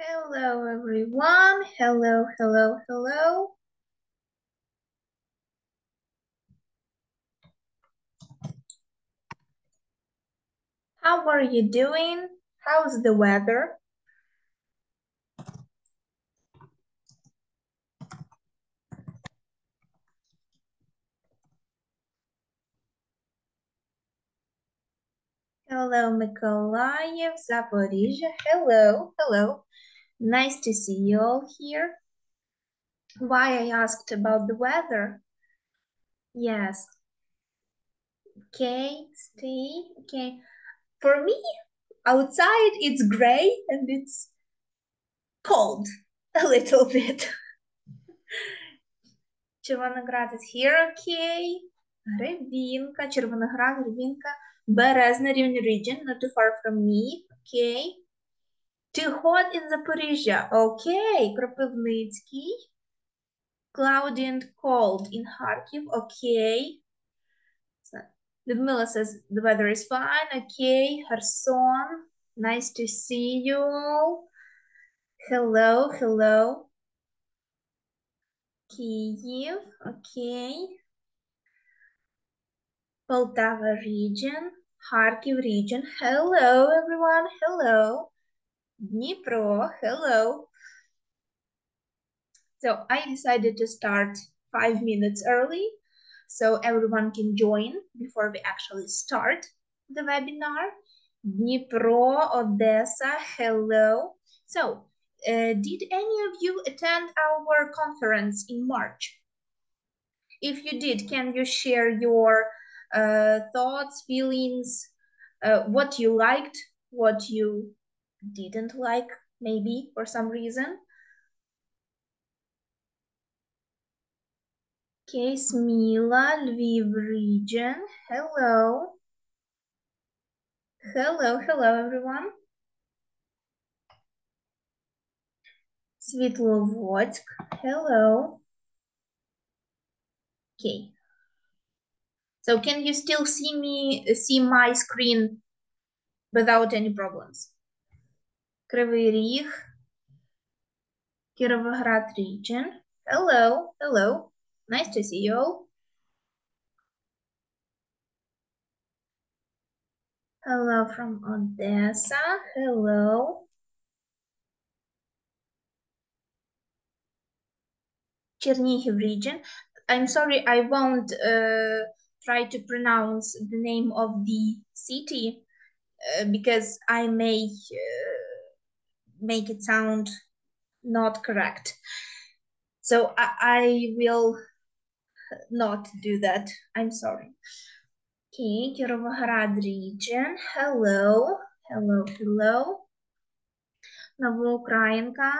Hello, everyone. Hello, hello, hello. How are you doing? How's the weather? Hello, Mykolaiv, Zaporizhia. Hello, hello. Nice to see you all here. Why I asked about the weather? Yes. Okay, stay. Okay. For me, outside it's gray and it's cold a little bit. Червоноград is here, okay. Гривінка, Червоноград, Гривінка. Березна, Рівне region, not too far from me, okay. Too hot in Запоріжжя, okay. Кропивницький. Cloudy and cold in Kharkiv, okay. So, Людмила says the weather is fine, okay. Kherson, nice to see you all. Hello, hello. Kyiv, okay. Poltava region, Kharkiv region. Hello, everyone. Hello. Dnipro, hello. So I decided to start 5 minutes early so everyone can join before we actually start the webinar. Dnipro, Odessa, hello. So did any of you attend our conference in March? If you did, can you share your thoughts, feelings, what you liked, what you didn't like, maybe for some reason? Okay, Smila, Lviv region. Hello. Hello, hello, everyone. Svetlovodsk. Hello. Okay. So can you still see my screen without any problems? Кривий Ріг, Kirovograd region. Hello, hello. Nice to see you all. Hello from Odessa. Hello. Chernihiv region. I'm sorry, I won't try to pronounce the name of the city because I may make it sound not correct. So I will not do that. I'm sorry. Okay, Kirovograd region. Hello, hello, hello. Новoukrainka,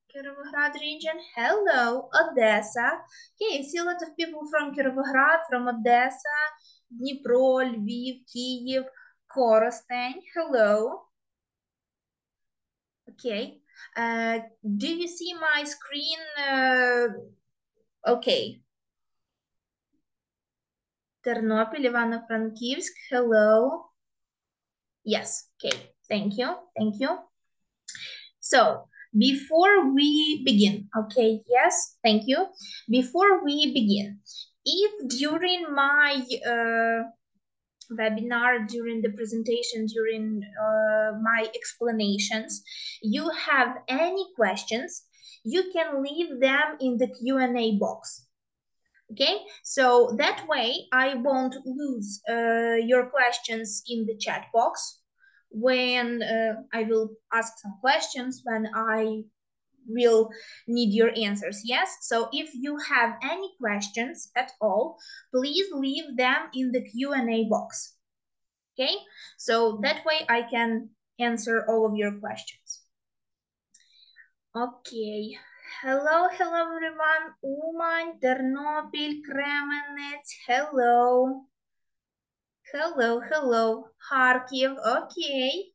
Kirovograd region. Hello, Odessa. Okay, I see a lot of people from Kirovograd, from Odessa, Dnipro, Lviv, Kyiv, Korostень. Hello. Okay. Do you see my screen? Okay. Тернопіль, Івано-Франківськ. Hello. Yes. Okay. Thank you. Thank you. So, before we begin, okay, yes, thank you. Before we begin, if during my webinar, during the presentation, during my explanations, you have any questions, you can leave them in the Q&A box. Okay, so that way I won't lose your questions in the chat box when I will ask some questions, when I will need your answers. Yes, so if you have any questions at all, please leave them in the Q&A box. Okay, so that way I can answer all of your questions. Okay. Hello, hello everyone. Умань, Тернопіль, Кременець. Hello. Hello, hello. Kharkiv. Okay.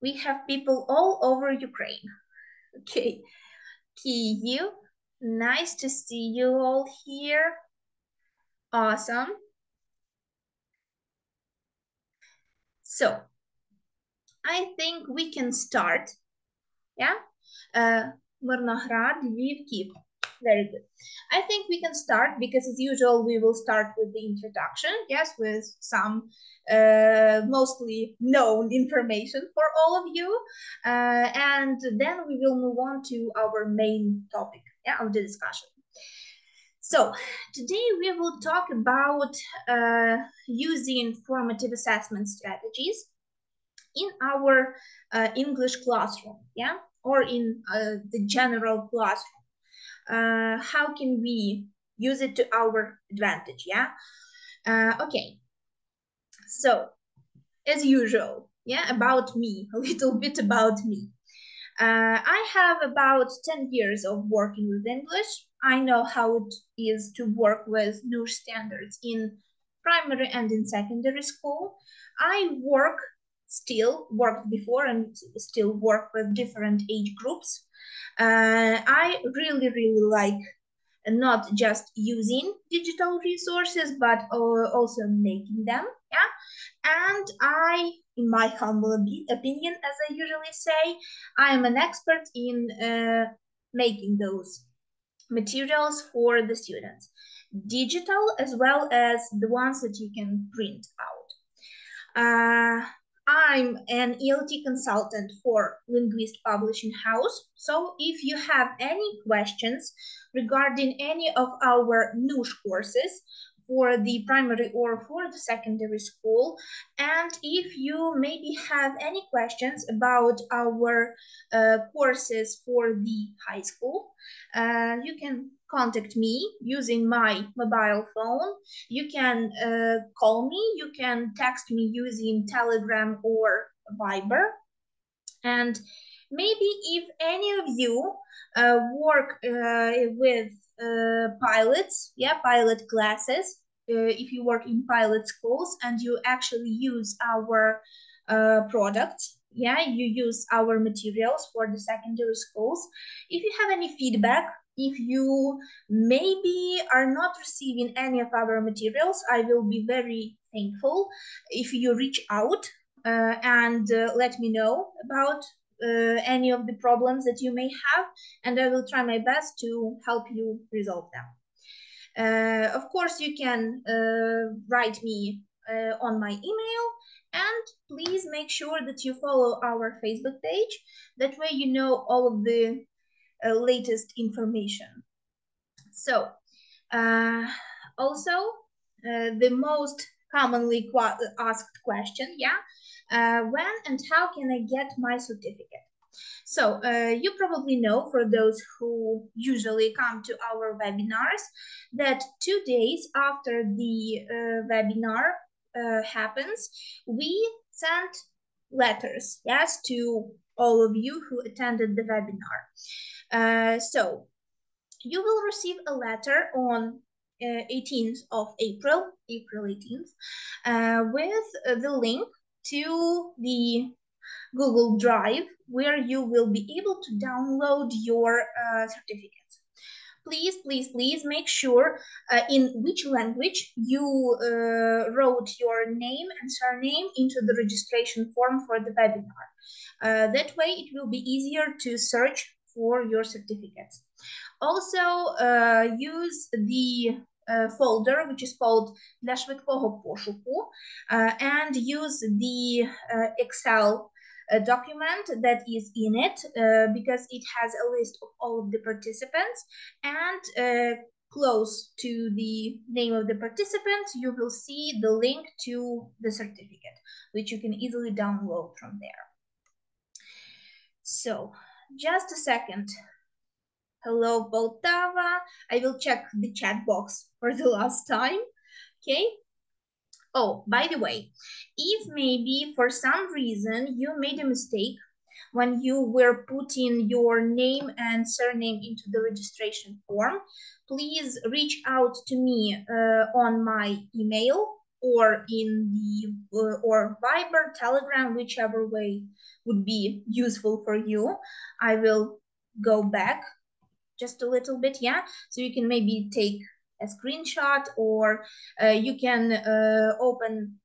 We have people all over Ukraine. Okay. Kyiv. Nice to see you all here. Awesome. So, I think we can start Yeah. Мирноград, Львів, Київ. Very good. I think we can start because as usual we will start with the introduction, yes, with some mostly known information for all of you, and then we will move on to our main topic, yeah, of the discussion. So today we will talk about using formative assessment strategies in our English classroom, yeah, or in the general classroom. How can we use it to our advantage, yeah? Okay, so as usual, yeah, about me, a little bit about me. I have about 10 years of working with English. I know how it is to work with new standards in primary and in secondary school. I worked before and still work with different age groups. I really like not just using digital resources, but also making them, yeah? And I, in my humble opinion, as I usually say, I am an expert in making those materials for the students, digital as well as the ones that you can print out. I'm an ELT consultant for Lingvist Publishing House. So if you have any questions regarding any of our niche courses for the primary or for the secondary school, and if you maybe have any questions about our courses for the high school, you can contact me using my mobile phone. You can call me, you can text me using Telegram or Viber. And maybe if any of you work with pilots, yeah, pilot classes, if you work in pilot schools and you actually use our products, yeah, you use our materials for the secondary schools. If you have any feedback, if you maybe are not receiving any of our materials, I will be very thankful if you reach out and let me know about any of the problems that you may have, and I will try my best to help you resolve them. Of course, you can write me on my email, and please make sure that you follow our Facebook page. That way you know all of the latest information. So, also, the most commonly asked question, yeah, when and how can I get my certificate? So, you probably know, for those who usually come to our webinars, that 2 days after the webinar happens, we sent letters, yes, to all of you who attended the webinar. So you will receive a letter on 18th of April 18th, with the link to the Google Drive, where you will be able to download your certificates. Please make sure in which language you wrote your name and surname into the registration form for the webinar. That way it will be easier to search for your certificates. Also, use the folder which is called для швидкого пошуку, and use the Excel document that is in it, because it has a list of all of the participants, and close to the name of the participants you will see the link to the certificate, which you can easily download from there. So just a second. Hello, Poltava. I will check the chat box for the last time. Okay. Oh, by the way, if maybe for some reason you made a mistake when you were putting your name and surname into the registration form, please reach out to me on my email or in the or Viber, Telegram, whichever way would be useful for you. I will go back just a little bit, yeah, so you can maybe take a screenshot, or you can open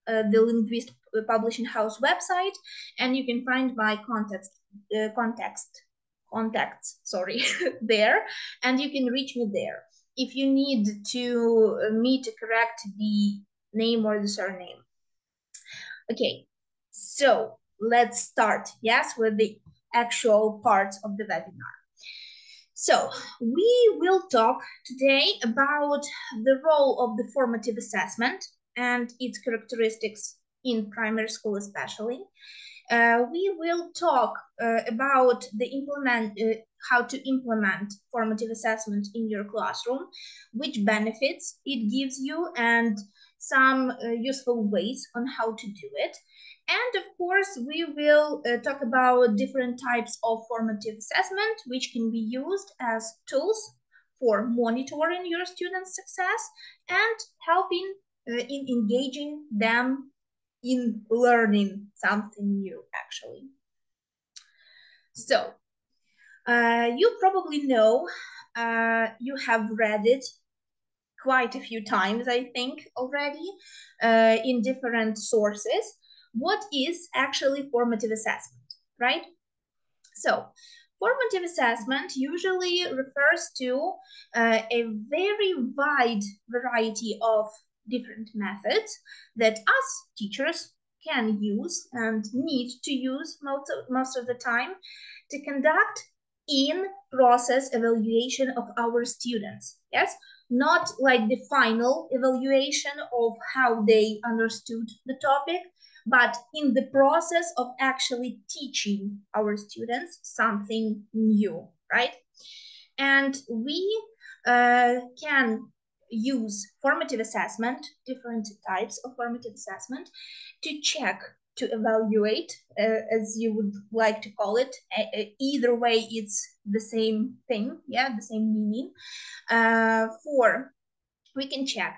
the Lingvist publishing house website, and you can find my contacts, sorry, there, and you can reach me there if you need me to correct the name or the surname. Okay, so let's start, yes, with the actual parts of the webinar. So we will talk today about the role of the formative assessment and its characteristics in primary school especially. We will talk about how to implement formative assessment in your classroom, which benefits it gives you, and some useful ways on how to do it. And of course, we will talk about different types of formative assessment, which can be used as tools for monitoring your students' success and helping in engaging them in learning something new, actually. So, you probably know, you have read it quite a few times, I think, already, in different sources. What is actually formative assessment, right? So, formative assessment usually refers to a very wide variety of different methods that us teachers can use and need to use most of the time to conduct in-process evaluation of our students, yes? Not like the final evaluation of how they understood the topic, but in the process of actually teaching our students something new, right? And we can use formative assessment, different types of formative assessment, to check, to evaluate, as you would like to call it. Either way, it's the same thing, yeah, the same meaning. We can check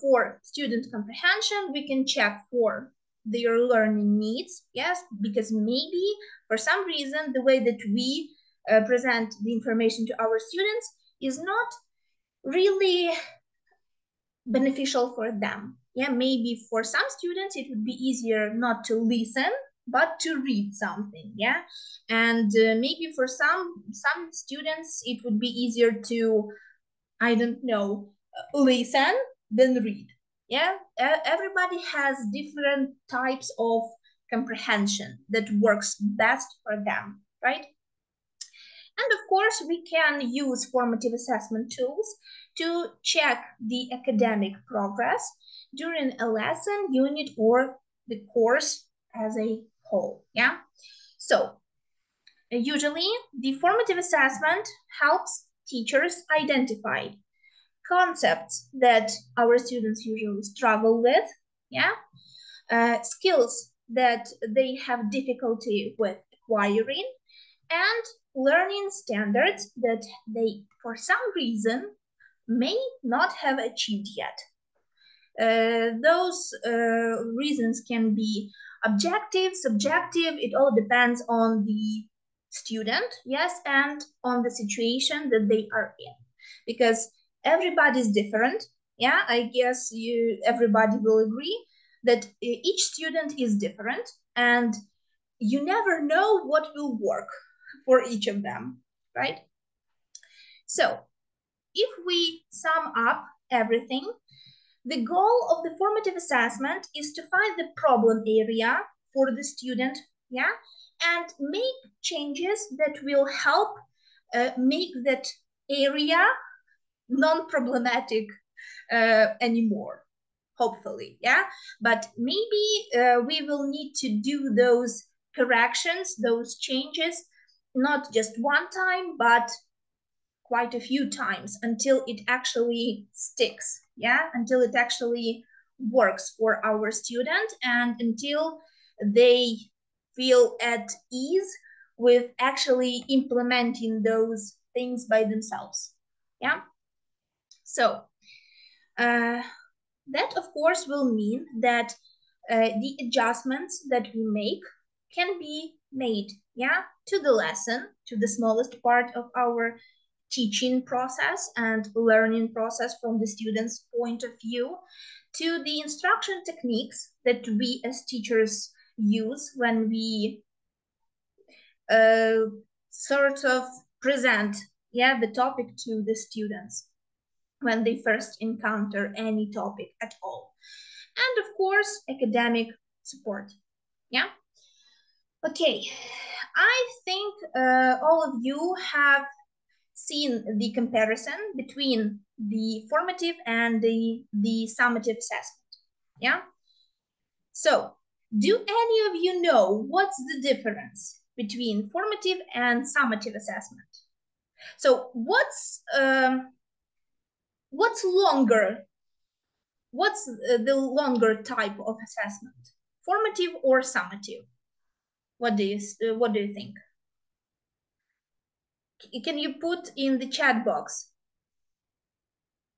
for student comprehension, we can check for their learning needs, yes, because maybe for some reason the way that we present the information to our students is not really beneficial for them. Yeah, maybe for some students it would be easier not to listen but to read something, yeah, and maybe for some students it would be easier to, I don't know, listen than read. Yeah, everybody has different types of comprehension that works best for them, right? And of course, we can use formative assessment tools to check the academic progress during a lesson, unit, or the course as a whole, yeah? So, usually, the formative assessment helps teachers identify concepts that our students usually struggle with, yeah, skills that they have difficulty with acquiring, and learning standards that they, for some reason, may not have achieved yet. Those reasons can be objective, subjective, it all depends on the student, yes, and on the situation that they are in. Because everybody's different, yeah, I guess everybody will agree that each student is different and you never know what will work for each of them, right? So if we sum up everything, the goal of the formative assessment is to find the problem area for the student, yeah, and make changes that will help make that area non-problematic anymore, hopefully, yeah. But maybe we will need to do those corrections, those changes, not just one time, but quite a few times until it actually sticks, yeah, until it actually works for our student and until they feel at ease with actually implementing those things by themselves, yeah. So that of course will mean that the adjustments that we make can be made, yeah, to the lesson, to the smallest part of our teaching process and learning process from the student's point of view, to the instruction techniques that we as teachers use when we sort of present the topic to the students when they first encounter any topic at all. And of course, academic support. Yeah. Okay, I think all of you have seen the comparison between the formative and the summative assessment. Yeah. So, do any of you know what's the difference between formative and summative assessment? So, what's longer? What's the longer type of assessment? Formative or summative? What do you think? Can you put in the chat box?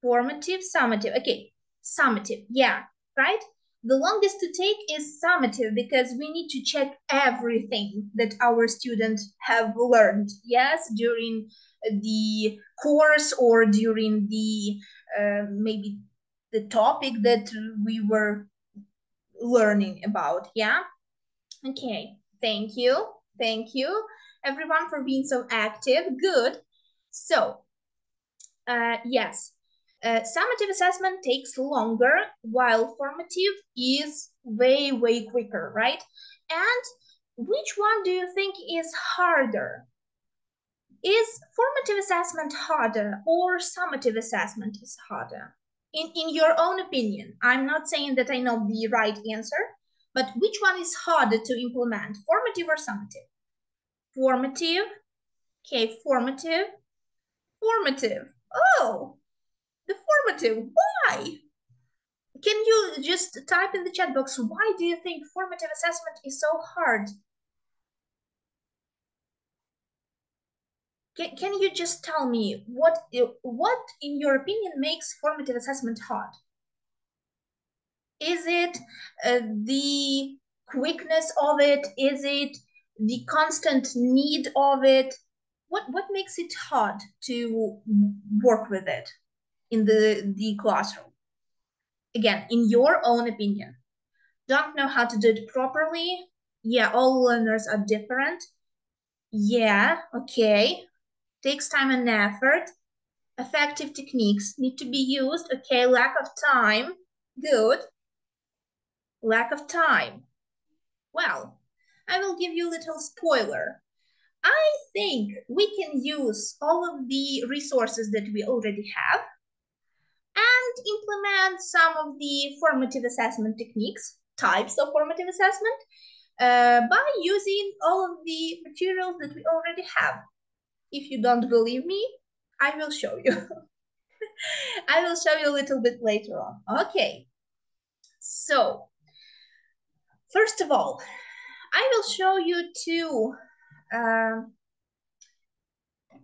Formative, summative. Okay, summative. Yeah, right? The longest to take is summative because we need to check everything that our students have learned, yes, during the course or during the maybe the topic that we were learning about, yeah? Okay, thank you. Thank you, everyone, for being so active. Good. So, yes, summative assessment takes longer, while formative is way, way quicker, right? And which one do you think is harder? Is formative assessment harder or summative assessment is harder? In your own opinion, I'm not saying that I know the right answer, but which one is harder to implement, formative or summative? Formative. Okay, formative. Formative. Oh, the formative. Why? Can you just type in the chat box, why do you think formative assessment is so hard? Can you just tell me what in your opinion makes formative assessment hard? Is it the quickness of it? Is it the constant need of it? What makes it hard to work with it in the classroom? Again, in your own opinion. Don't know how to do it properly? Yeah, all learners are different. Yeah, okay. Takes time and effort. Effective techniques need to be used. Okay, lack of time. Good. Lack of time. Well, I will give you a little spoiler. I think we can use all of the resources that we already have and implement some of the formative assessment techniques, types of formative assessment, by using all of the materials that we already have. If you don't believe me, I will show you. I will show you a little bit later on. Okay, so first of all, I will show you two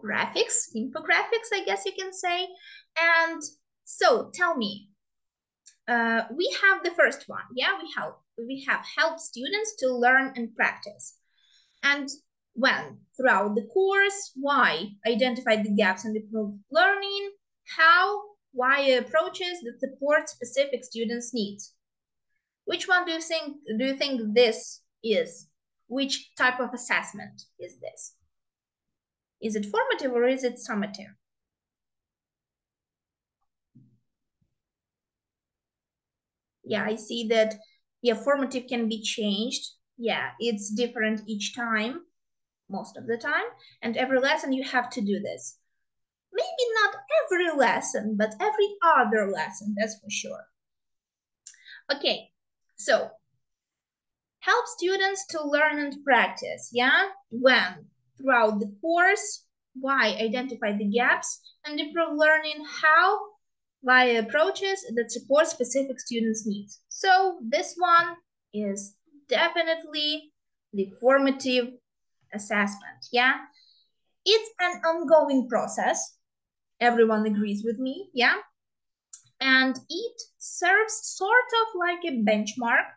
graphics, infographics, I guess you can say. And so tell me, we have the first one, yeah, we have help students to learn and practice. And when, throughout the course, why, identify the gaps and improve learning, how, why approaches that support specific students' needs. Which one do you think this is? Which type of assessment is this? Is it formative or is it summative? Yeah, I see that, yeah, formative can be changed. Yeah, it's different each time, most of the time. And every lesson you have to do this. Maybe not every lesson, but every other lesson, that's for sure. Okay, so help students to learn and practice, yeah? When? Throughout the course. Why? Identify the gaps and improve learning. How? Via approaches that support specific students' needs. So this one is definitely the formative assessment, yeah? It's an ongoing process. Everyone agrees with me, yeah? And it serves sort of like a benchmark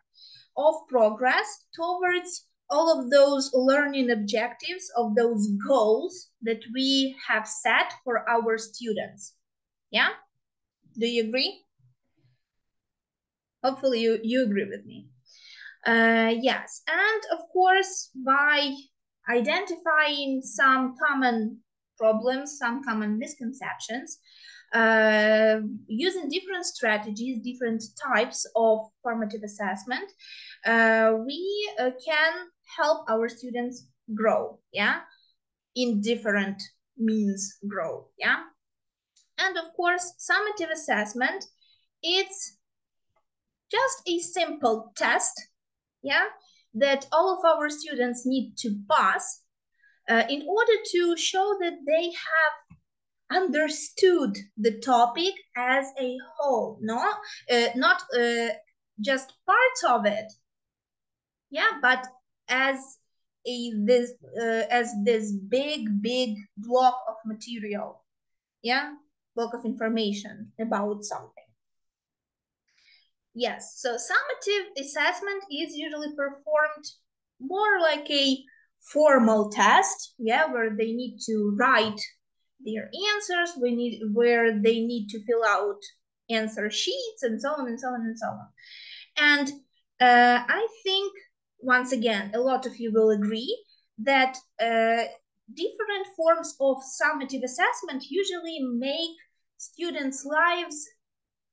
of progress towards all of those learning objectives, of those goals that we have set for our students. Yeah? Do you agree? Hopefully you agree with me. Yes, and of course, by identifying some common problems, some common misconceptions, using different strategies, different types of formative assessment, we can help our students grow, yeah, in different means grow, yeah. And of course, summative assessment, it's just a simple test, yeah, that all of our students need to pass in order to show that they have understood the topic as a whole, no? Not just parts of it, yeah, but as this big block of material, yeah, block of information about something. Yes, so summative assessment is usually performed more like a formal test, yeah, where they need to write their answers, where they need to fill out answer sheets, and so on and so on and so on. And I think, once again, a lot of you will agree that different forms of summative assessment usually make students' lives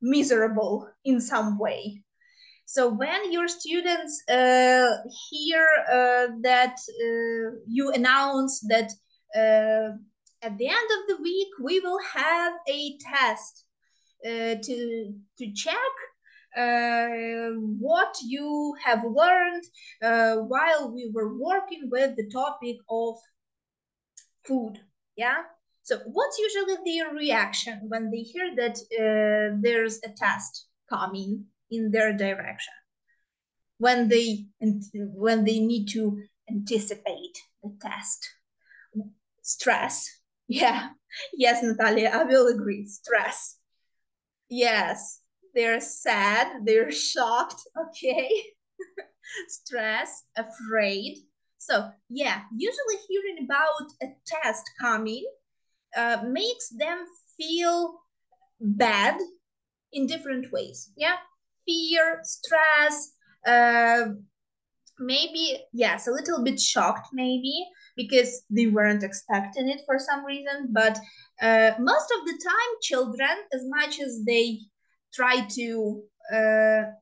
miserable in some way. So when your students hear that you announce that at the end of the week we will have a test to check what you have learned while we were working with the topic of food, yeah? So what's usually their reaction when they hear that there's a test coming in their direction? When they need to anticipate the test? Stress. Yeah. Yes, Natalia, I will agree. Stress. Yes. They're sad. They're shocked. Okay. Stress, afraid. So yeah, usually hearing about a test coming makes them feel bad in different ways. Yeah, fear, stress, maybe, yes, a little bit shocked maybe because they weren't expecting it for some reason. But most of the time, children, as much as they try to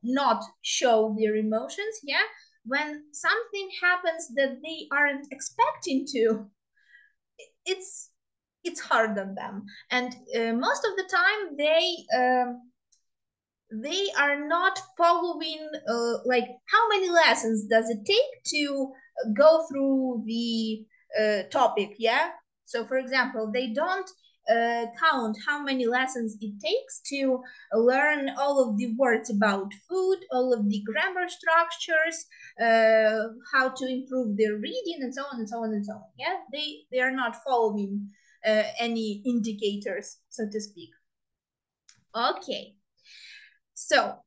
not show their emotions, yeah, when something happens that they aren't expecting to, it's hard on them. And most of the time they are not following like how many lessons does it take to go through the topic, yeah? So for example, they don't count how many lessons it takes to learn all of the words about food, all of the grammar structures, how to improve their reading, and so on and so on and so on. Yeah, they are not following any indicators, so to speak. Okay, so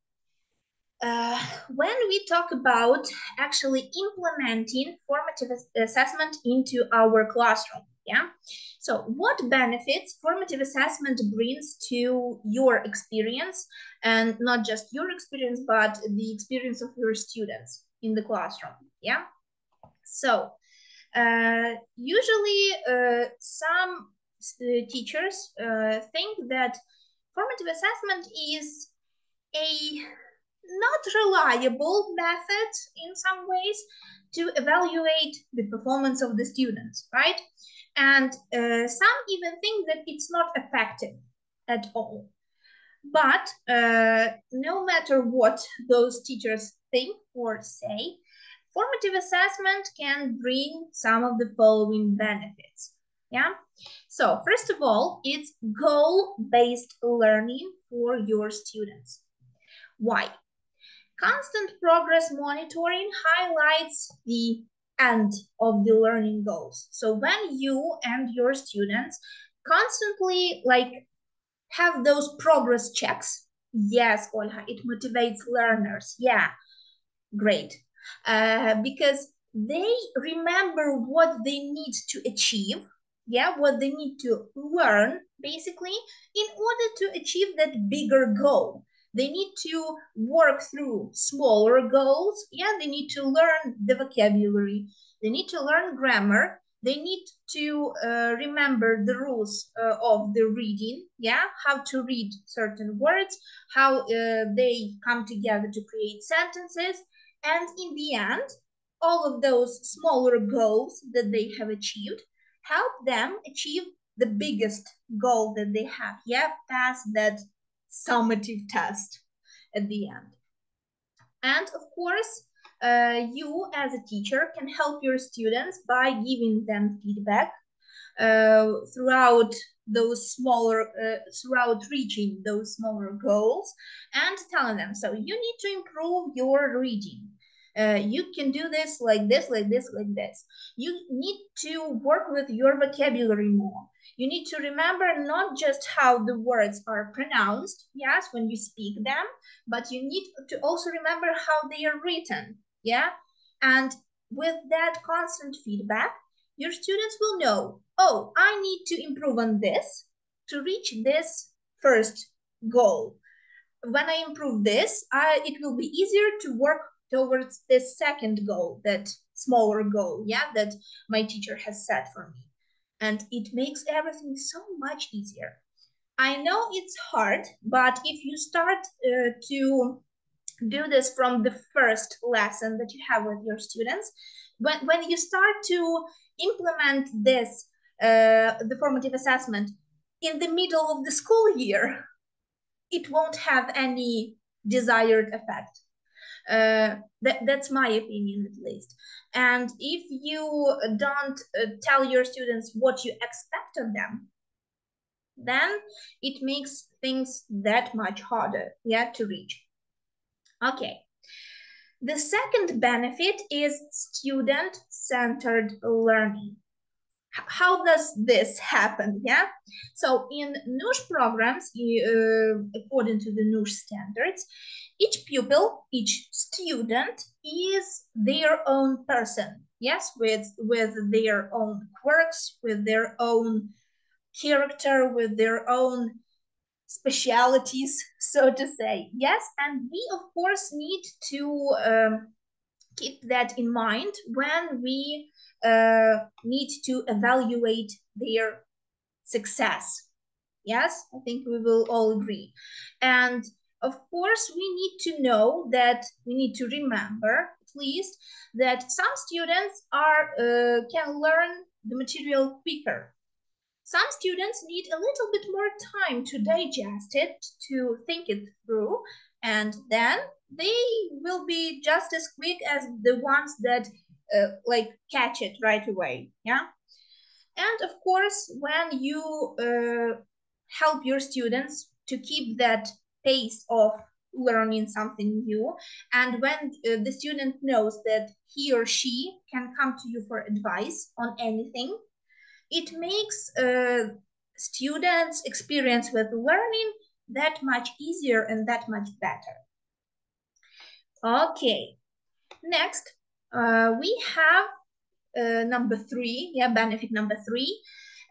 when we talk about actually implementing formative assessment into our classroom, yeah, so what benefits formative assessment brings to your experience, and not just your experience, but the experience of your students in the classroom, yeah? So usually some teachers think that formative assessment is a not reliable method in some ways to evaluate the performance of the students, right? And some even think that it's not effective at all. But no matter what those teachers think or say, formative assessment can bring some of the following benefits, yeah? So first of all, it's goal-based learning for your students. Why? Constant progress monitoring highlights the end of the learning goals. So when you and your students constantly have those progress checks, yes, Olha, it motivates learners. Yeah, great. Because they remember what they need to achieve, yeah, what they need to learn, basically, in order to achieve that bigger goal. They need to work through smaller goals, yeah, they need to learn the vocabulary, they need to learn grammar, they need to remember the rules of the reading, yeah, how to read certain words, how they come together to create sentences, and in the end, all of those smaller goals that they have achieved help them achieve the biggest goal that they have, yeah, pass that summative test at the end. And of course, you as a teacher can help your students by giving them feedback throughout those smaller, throughout reaching those smaller goals, and telling them, so you need to improve your reading. You can do this like this, like this, like this. You need to work with your vocabulary more. You need to remember not just how the words are pronounced, yes, when you speak them, but you need to also remember how they are written, yeah? And with that constant feedback, your students will know, oh, I need to improve on this to reach this first goal. When I improve this, it will be easier to work towards this second goal, that smaller goal, yeah, that my teacher has set for me. And it makes everything so much easier. I know it's hard, but if you start to do this from the first lesson that you have with your students, when you start to implement this, the formative assessment in the middle of the school year, it won't have any desired effect. That's my opinion, at least. And if you don't tell your students what you expect of them, then it makes things that much harder, yeah, to reach. Okay. The second benefit is student-centered learning. How does this happen, yeah? So in NUSH programs, according to the NUSH standards, each pupil, each student is their own person, yes, with their own quirks, with their own character, with their own specialities, so to say, yes, and we of course need to keep that in mind when we need to evaluate their success. Yes, I think we will all agree. And of course, we need to know that, we need to remember at least that some students can learn the material quicker. Some students need a little bit more time to digest it, to think it through, and then they will be just as quick as the ones that like catch it right away, yeah? And of course, when you help your students to keep that pace of learning something new, and when the student knows that he or she can come to you for advice on anything, it makes students' experience with learning that much easier and that much better. Okay, next we have number 3, yeah, benefit number 3.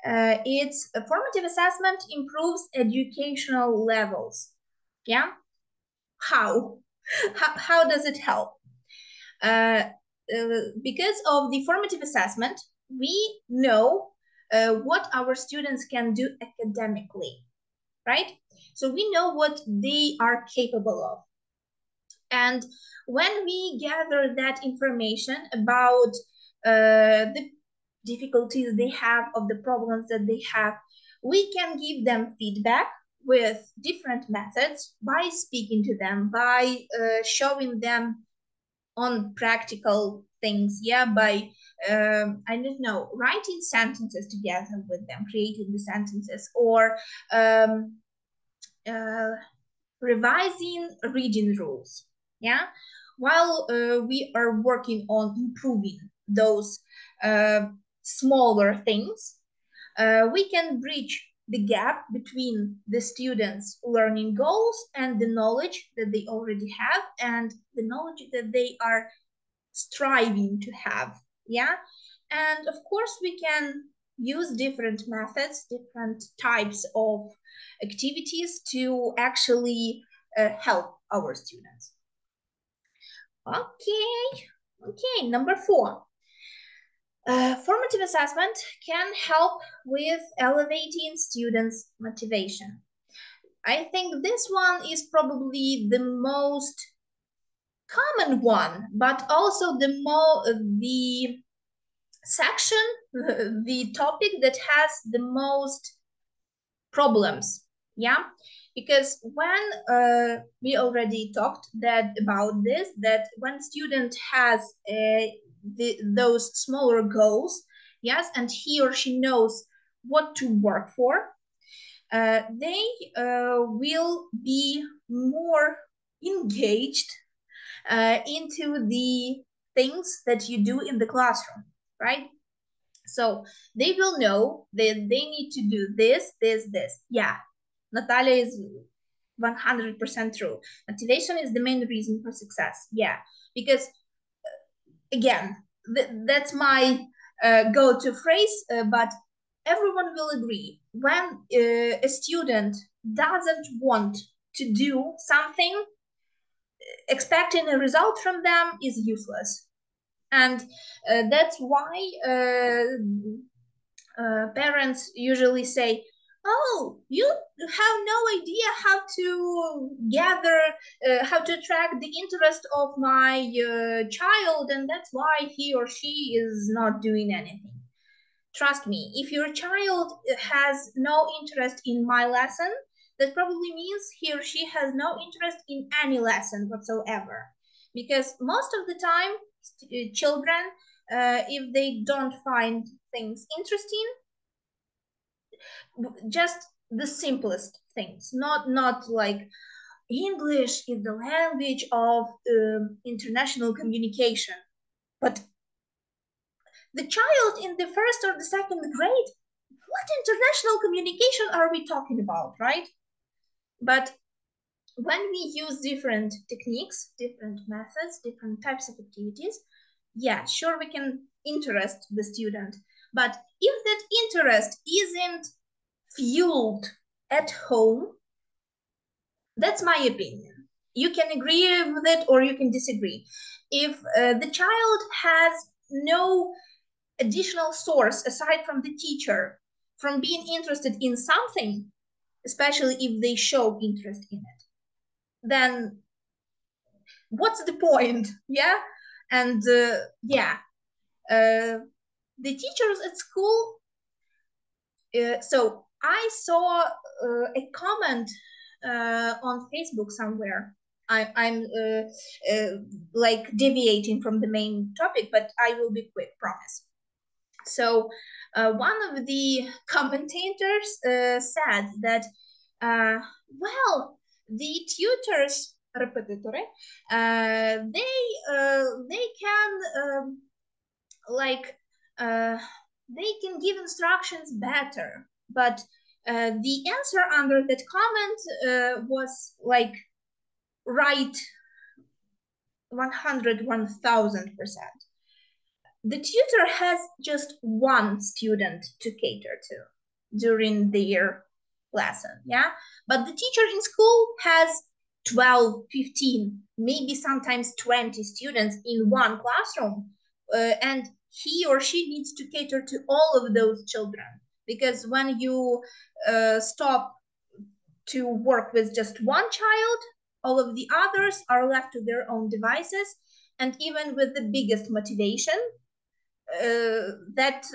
It's a formative assessment improves educational levels. Yeah, how does it help? Because of the formative assessment, we know what our students can do academically, right? So we know what they are capable of. And when we gather that information about the difficulties they have, of the problems that they have, we can give them feedback with different methods, by speaking to them, by showing them on practical things, yeah, by I don't know, writing sentences together with them, creating the sentences, or revising reading rules, yeah, while we are working on improving those smaller things. We can bridge the gap between the students' learning goals and the knowledge that they already have, and the knowledge that they are striving to have, yeah? And of course, we can use different methods, different types of activities to actually help our students. Okay, number 4. Formative assessment can help with elevating students' motivation. I think this one is probably the most common one, but also the section, the topic that has the most problems, yeah? Because when we already talked about this, that when student has those smaller goals, yes, and he or she knows what to work for, they will be more engaged into the things that you do in the classroom, right? So they will know that they need to do this. Yeah, Natalia is 100% true. Motivation is the main reason for success. Yeah, because again, that's my go-to phrase, but everyone will agree. When a student doesn't want to do something, expecting a result from them is useless. And that's why parents usually say, oh, you have no idea how to gather, how to attract the interest of my child, and that's why he or she is not doing anything. Trust me, if your child has no interest in my lesson, that probably means he or she has no interest in any lesson whatsoever. Because most of the time, children, if they don't find things interesting, just the simplest things, not like English is the language of international communication, but the child in the first or the second grade, what international communication are we talking about, right? But when we use different techniques, different methods, different types of activities, yeah, sure, we can interest the student. But if that interest isn't fueled at home, that's my opinion. You can agree with it or you can disagree. If the child has no additional source aside from the teacher from being interested in something, especially if they show interest in it, then what's the point? Yeah. And yeah, the teachers at school, so I saw a comment on Facebook somewhere. I'm like deviating from the main topic, but I will be quick, promise. So one of the commentators said that, well, the tutors, repetitori, they can they can give instructions better, but the answer under that comment was like right 101,000%. The tutor has just one student to cater to during their lesson, yeah? But the teacher in school has 12, 15, maybe sometimes 20 students in one classroom, and he or she needs to cater to all of those children. Because when you stop to work with just one child, all of the others are left to their own devices, and even with the biggest motivation, that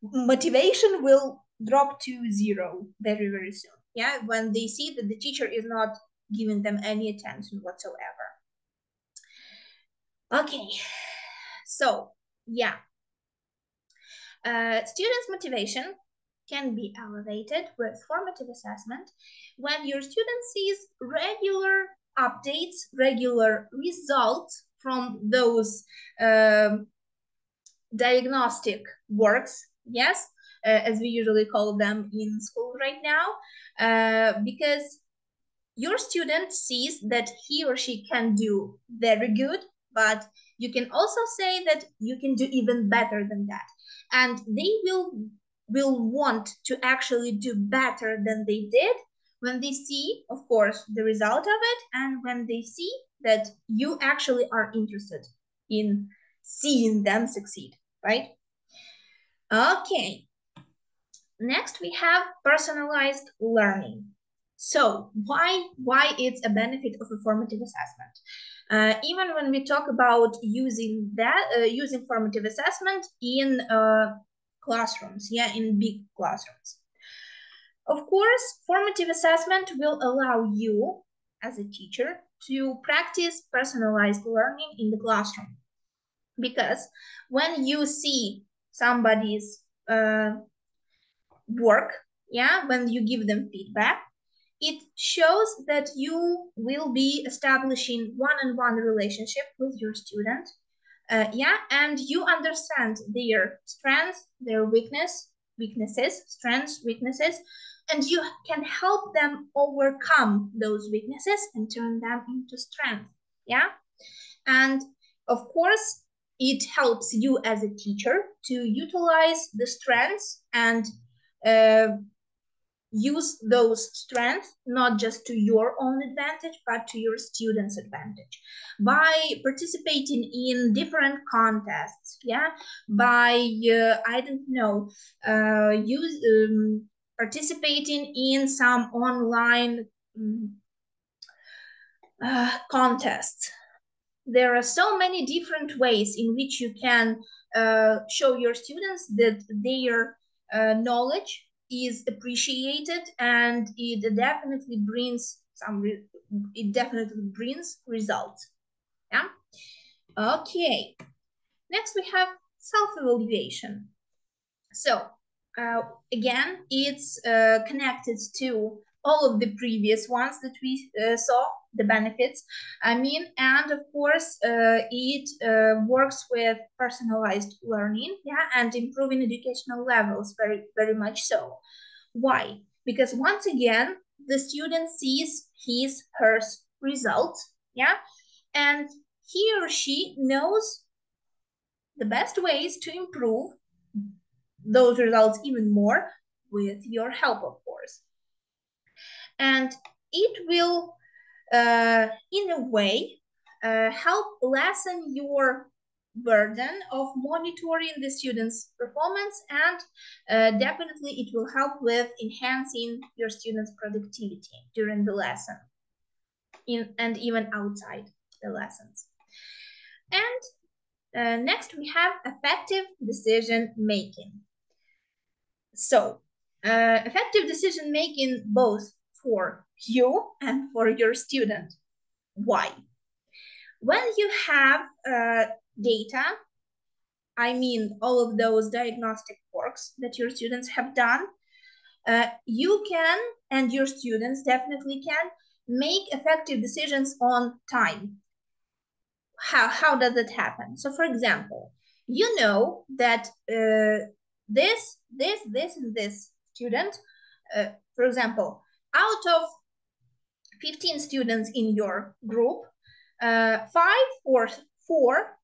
motivation will drop to zero very, very soon. Yeah, when they see that the teacher is not giving them any attention whatsoever. Okay, so yeah, students' motivation can be elevated with formative assessment when your student sees regular updates, regular results from those diagnostic works, yes, as we usually call them in school right now, because your student sees that he or she can do very good but you can also say that you can do even better than that. And they will want to actually do better than they did when they see, of course, the result of it, and when they see that you actually are interested in seeing them succeed, right? Okay. Next, we have personalized learning. So why it's a benefit of a formative assessment? Even when we talk about using formative assessment in classrooms, in big classrooms. Of course, formative assessment will allow you as a teacher to practice personalized learning in the classroom. Because when you see somebody's work, when you give them feedback, it shows that you will be establishing one-on-one relationship with your student, and you understand their strengths, their weaknesses, strengths, weaknesses, and you can help them overcome those weaknesses and turn them into strength, and of course, it helps you as a teacher to utilize the strengths and use those strengths not just to your own advantage, but to your students' advantage. By participating in different contests, by, I don't know, participating in some online contests. There are so many different ways in which you can show your students that their knowledge is appreciated, and it definitely brings results. Okay. Next, we have self-evaluation. So again, it's connected to all of the previous ones that we saw, the benefits, and of course, it works with personalized learning, and improving educational levels very, very much so. Why? Because once again, the student sees her results, and he or she knows the best ways to improve those results even more with your help, of course. And it will, in a way, help lessen your burden of monitoring the students' performance, and definitely it will help with enhancing your students' productivity during the lesson, and even outside the lessons. And next, we have effective decision making. So, effective decision making both for you and for your student. Why? When you have data, all of those diagnostic works that your students have done, you can, and your students definitely can, make effective decisions on time. How does it happen? So, for example, you know that this, and this student, for example, out of 15 students in your group, 5 or 4,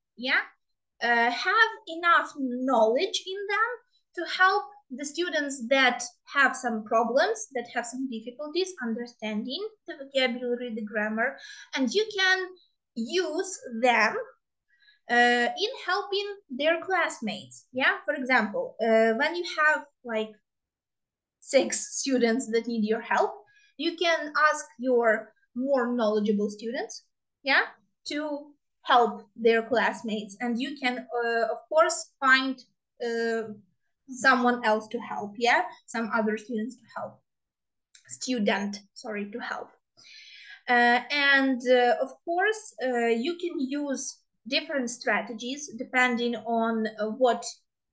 have enough knowledge in them to help the students that have some problems, that have some difficulties understanding the vocabulary, the grammar, and you can use them in helping their classmates. For example, when you have like 6 students that need your help, you can ask your more knowledgeable students, to help their classmates, and you can, of course, find someone else to help, some other students to help, to help. And of course, you can use different strategies depending on what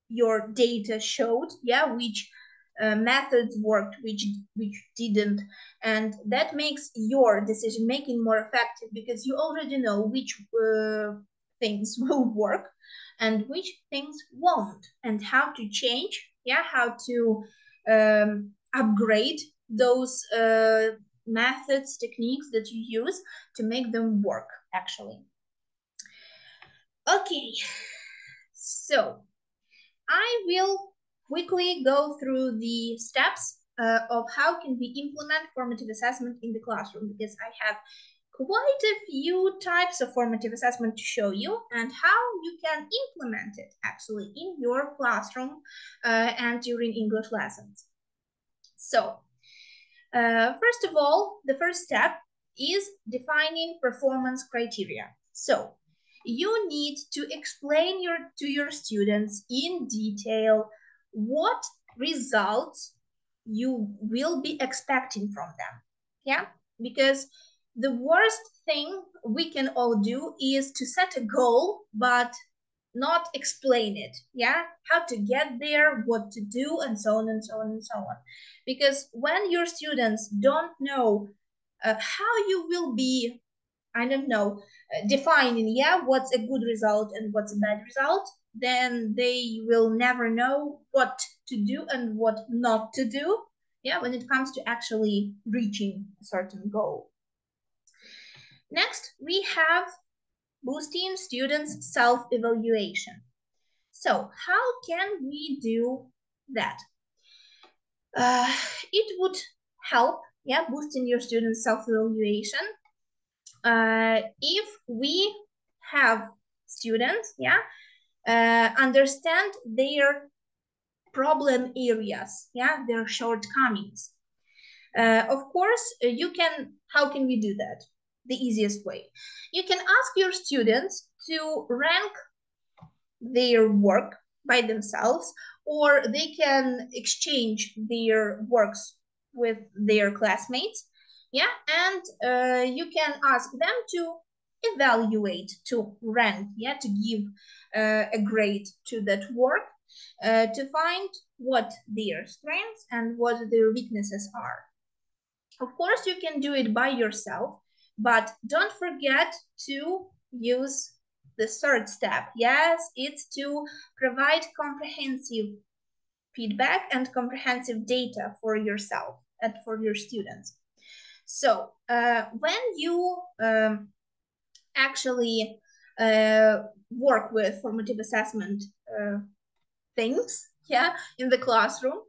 your data showed, which methods worked, which didn't, and that makes your decision making more effective, because you already know which things will work and which things won't, and how to change, how to upgrade those methods, techniques that you use to make them work, actually. Okay, so I will quickly go through the steps of how can we implement formative assessment in the classroom, because I have quite a few types of formative assessment to show you and how you can implement it actually in your classroom and during English lessons. So, first of all, the first step is defining performance criteria. So, you need to explain to your students in detail what results you will be expecting from them. Yeah, because the worst thing we can all do is to set a goal, but not explain it. Yeah, how to get there, what to do, and so on and so on and so on. Because when your students don't know how you will be, I don't know, defining, yeah, what's a good result and what's a bad result, then they will never know what to do and what not to do, yeah, when it comes to actually reaching a certain goal. Next, we have boosting students' self-evaluation. So how can we do that? It would help, yeah, boosting your students' self-evaluation if we have students, yeah, understand their problem areas, yeah, their shortcomings. Of course, how can we do that? The easiest way. You can ask your students to rank their work by themselves, or they can exchange their works with their classmates, yeah, and you can ask them to evaluate, to rank, yeah, to give a grade to that work, to find what their strengths and what their weaknesses are. Of course, you can do it by yourself, but don't forget to use the third step. Yes, it's to provide comprehensive feedback and comprehensive data for yourself and for your students. So when you actually work with formative assessment things, yeah, in the classroom,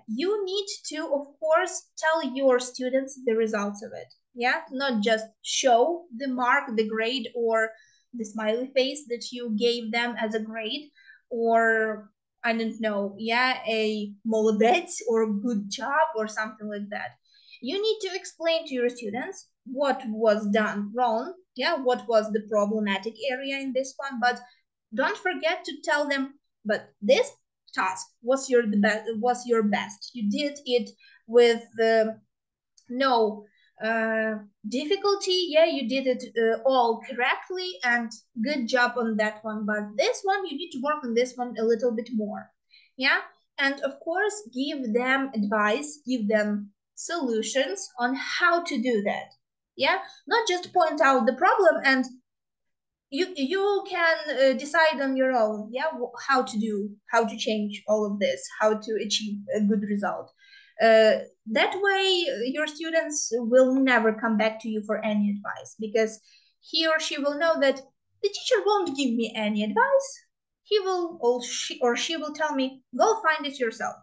you need to, of course, tell your students the results of it. Yeah, not just show the mark, the grade, or the smiley face that you gave them as a grade, or I don't know, yeah, a молодець or good job or something like that. You need to explain to your students what was done wrong, yeah, what was the problematic area in this one, but don't forget to tell them, but this task was your best. You did it with no difficulty. Yeah, you did it all correctly, and good job on that one. But this one, you need to work on this one a little bit more. Yeah, and of course, give them advice, give them solutions on how to do that. Yeah, not just point out the problem and you can decide on your own, yeah, how to change all of this, how to achieve a good result. That way your students will never come back to you for any advice, because he or she will know that the teacher won't give me any advice. He will, or she will tell me, go find it yourself.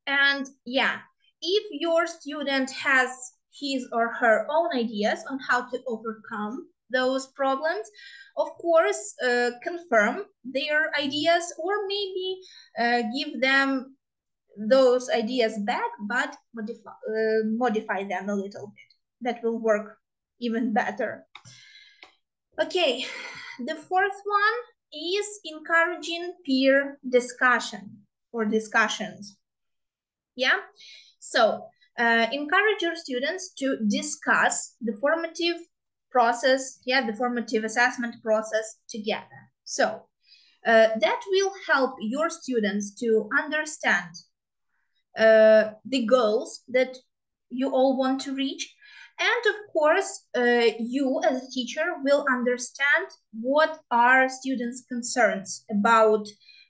And yeah, if your student has his or her own ideas on how to overcome those problems, of course, confirm their ideas, or maybe give them those ideas back, but modify them a little bit. That will work even better. Okay, the fourth one is encouraging peer discussion or discussions. Yeah, so encourage your students to discuss the formative process, yeah, the formative assessment process together. So that will help your students to understand the goals that you all want to reach. And of course, you as a teacher will understand what are students' concerns about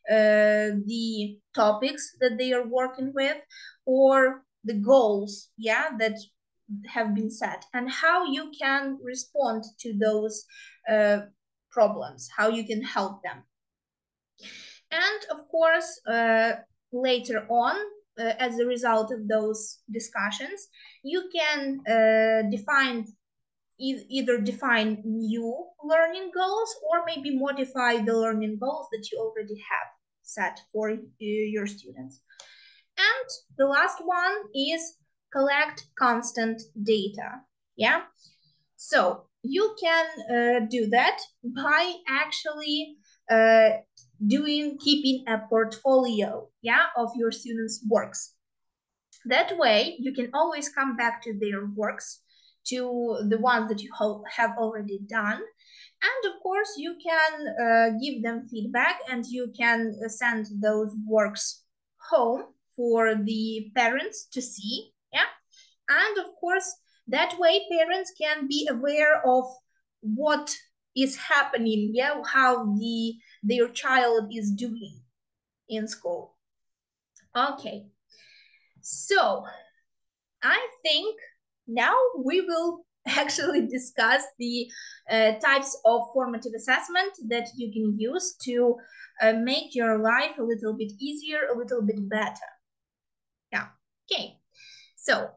the topics that they are working with, or the goals, yeah, that have been set, and how you can respond to those problems, how you can help them. And of course, later on, as a result of those discussions, you can either define new learning goals or maybe modify the learning goals that you already have set for your students. And the last one is collect constant data. Yeah, so you can do that by actually keeping a portfolio, yeah, of your students' works. That way, you can always come back to their works, to the ones that you have already done. And of course, you can give them feedback, and you can send those works home for the parents to see, yeah? And of course, that way parents can be aware of what is happening, yeah, how their child is doing in school. Okay, so I think now we will actually discuss the types of formative assessment that you can use to make your life a little bit easier, a little bit better. Yeah, okay. So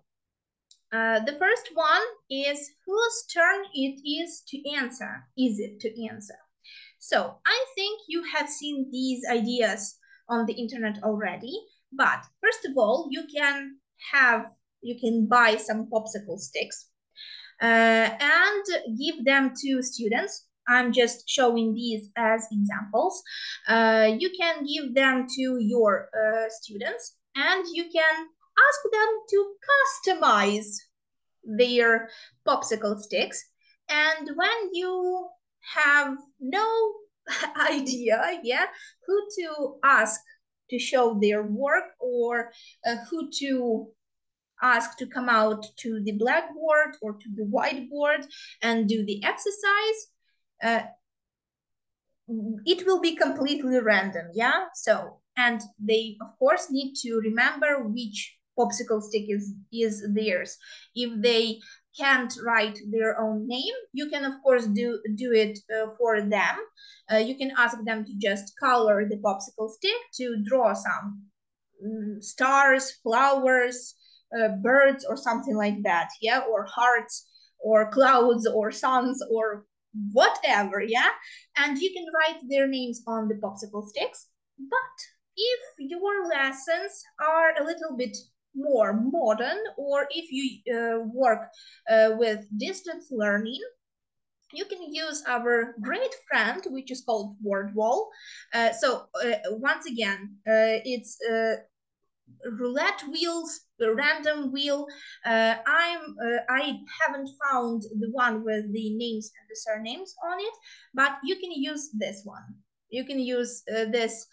the first one is whose turn it is to answer. Is it to answer? So I think you have seen these ideas on the internet already, but first of all, you can buy some popsicle sticks and give them to students. I'm just showing these as examples. You can give them to your students, and you can ask them to customize their popsicle sticks. And when you have no idea, yeah, who to ask to show their work, or who to ask to come out to the blackboard or to the whiteboard and do the exercise, it will be completely random, yeah? So, and they, of course, need to remember which popsicle stick is theirs. If they can't write their own name, you can, of course, do it for them. You can ask them to just color the popsicle stick, to draw some stars, flowers, birds, or something like that, yeah? Or hearts, or clouds, or suns, or whatever, yeah? And you can write their names on the popsicle sticks. But if your lessons are a little bit more modern, or if you work with distance learning, you can use our great friend, which is called word wall. So once again, it's roulette wheels, the random wheel. I haven't found the one with the names and the surnames on it, but you can use this one. You can use this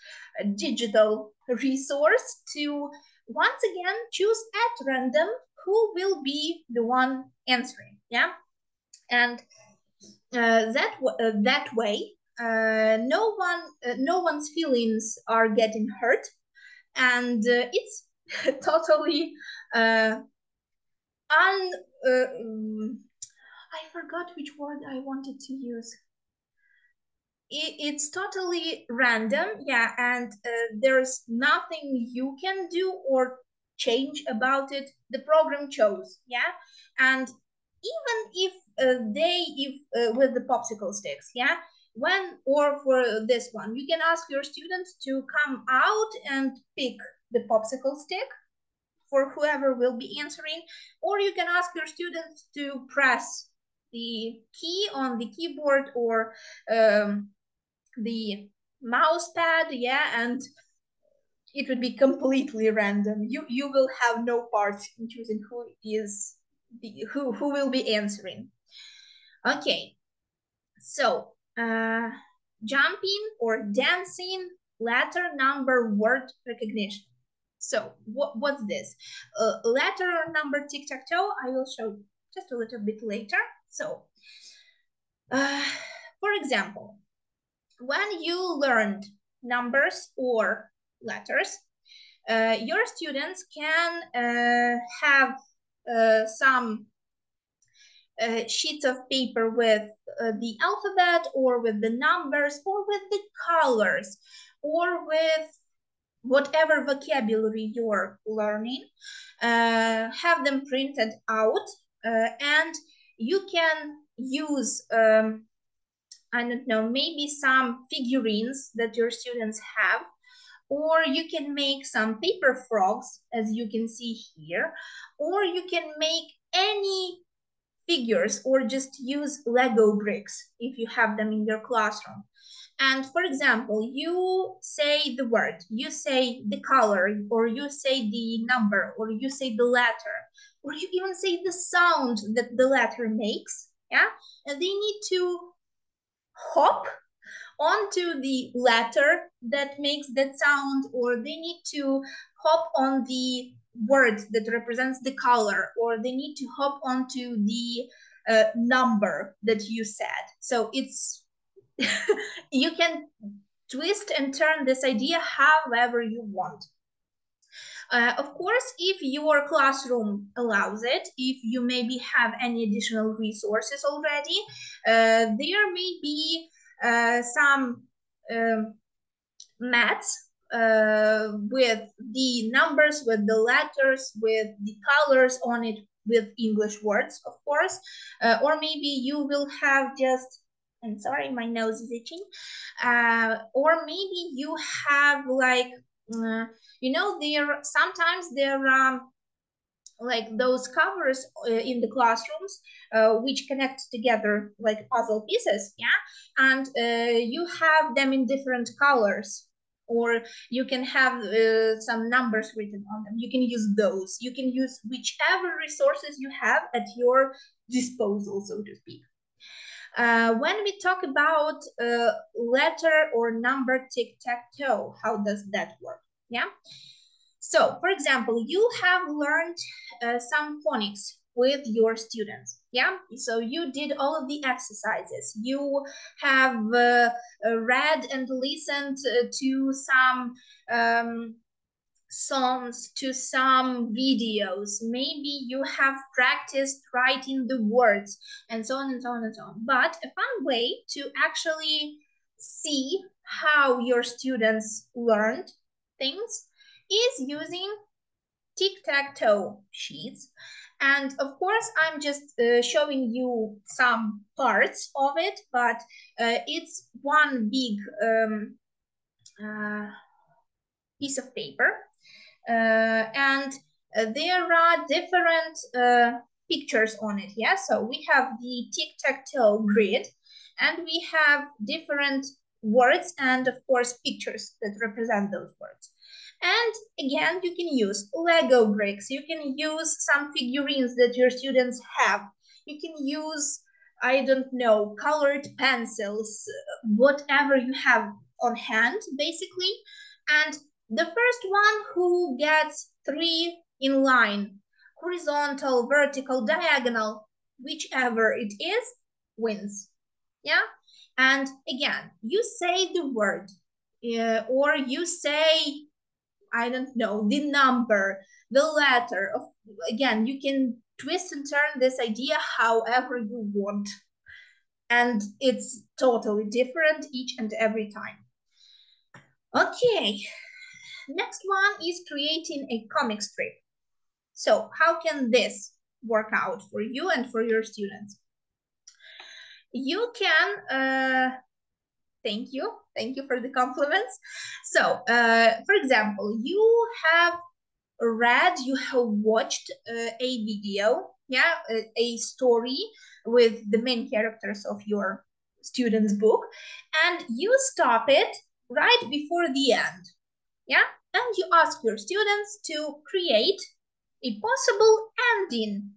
digital resource to once again choose at random who will be the one answering. Yeah, and that way, no one's feelings are getting hurt. And it's totally I forgot which word I wanted to use. It's totally random, yeah, and there's nothing you can do or change about it. The program chose, yeah, and even if with the popsicle sticks, yeah, or for this one, you can ask your students to come out and pick the popsicle stick for whoever will be answering, or you can ask your students to press the key on the keyboard or the mouse pad, yeah, and it would be completely random. You will have no part in choosing who will be answering. Okay, so jumping or dancing, letter, number, word recognition. So what's this? Letter or number tic tac toe, I will show just a little bit later. So for example, when you learned numbers or letters, your students can have some sheets of paper with the alphabet or with the numbers or with the colors or with whatever vocabulary you're learning, have them printed out, and you can use, I don't know, maybe some figurines that your students have, or you can make some paper frogs, as you can see here, or you can make any figures or just use Lego bricks if you have them in your classroom. And for example, you say the word, you say the color, or you say the number, or you say the letter, or you even say the sound that the letter makes, yeah? And they need to hop onto the letter that makes that sound, or they need to hop on the word that represents the color, or they need to hop onto the number that you said. So it's you can twist and turn this idea however you want. Of course, if your classroom allows it, if you maybe have any additional resources already, there may be some mats with the numbers, with the letters, with the colors on it, with English words, of course, or maybe you will have just, I'm sorry, my nose is itching, or maybe you have like, you know, sometimes there are like those covers in the classrooms which connect together like puzzle pieces, yeah, and you have them in different colors, or you can have some numbers written on them. You can use those. You can use whichever resources you have at your disposal, so to speak. When we talk about letter or number tic-tac-toe, how does that work? Yeah. So, for example, you have learned some phonics with your students, yeah? So you did all of the exercises. You have read and listened to some songs, to some videos. Maybe you have practiced writing the words, and so on and so on and so on. But a fun way to actually see how your students learned things is using tic-tac-toe sheets. And of course, I'm just showing you some parts of it, but it's one big piece of paper. And there are different pictures on it, yeah? So we have the tic-tac-toe grid, and we have different words and, of course, pictures that represent those words. And again, you can use Lego bricks. You can use some figurines that your students have. You can use, I don't know, colored pencils, whatever you have on hand, basically. And the first one who gets 3 in line, horizontal, vertical, diagonal, whichever it is, wins. Yeah? And again, you say the word, or you say, I don't know, the number, the letter. Again, you can twist and turn this idea however you want. And it's totally different each and every time. Okay, next one is creating a comic strip. So how can this work out for you and for your students? You can, thank you for the compliments. So, for example, you have read, you have watched a video, yeah, a story with the main characters of your student's book, and you stop it right before the end, yeah, and you ask your students to create a possible ending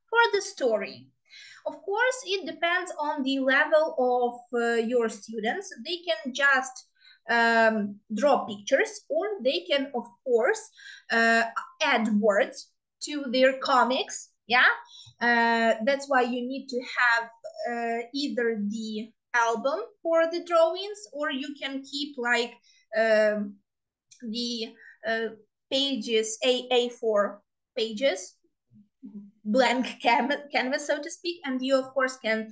for the story. Of course, it depends on the level of your students. They can just draw pictures, or they can, of course, add words to their comics, yeah? That's why you need to have either the album for the drawings, or you can keep like the pages, A4 pages, blank canvas, so to speak, and you of course can